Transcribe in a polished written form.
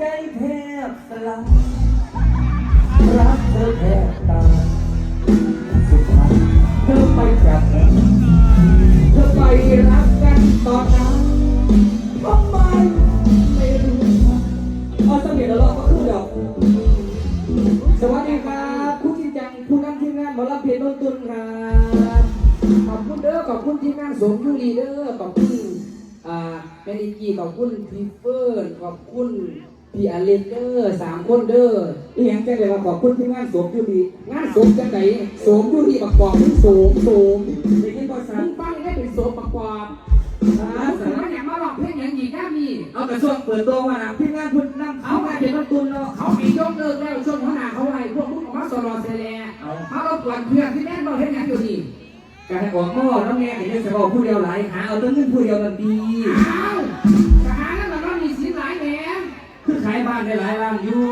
ใจแทบสลายรักเธอแทบตายสุดท้ายเธอไปจากกันเธอไปรักกันตอนนั้นทำไมไม่รู้เอาสมัยเราก็คือดอกสวัสดีครับผู้จริงจังผู้นำทีมงานหมอลำเพลินต้นตุนครับขอบคุณเด้อขอบคุณทีมงานสมยูรีเด้อขอบคุณแมนิกี้ขอบคุณพี่เฟิร์นขอบคุณพี่อเลนเดอร์3 คนเด้ออีหยังจังเลยว่าขอบคุณทีมงานสมยูรีงานสมจังไหนสมยูรีประกอบสมในที่ภาษาฟังได้เป็นสมประกอบสมัยอย่างมาลองเพลงอย่างหญิงหน้ามีเอากระทรวงเปิดตัวว่าทีมงานพุ่นนำเขามาเป็นต้นทุนเนาะเขามียกเลิกแล้วช่วงหัวหน้าเขาไล่พวกมึงออกมาสลอเซเลมาเราปวดเพื่อนที่แม่เราเห็นอย่างอยู่ดีการออกหม้อน้องแม่เห็นจะบอกผู้เดียวหลายหาเอาต้นเงินผู้เดียวมันดีอ้าวหาแล้วมันมีสินหลายแหนคือขายบ้านได้หลายล้านอยู่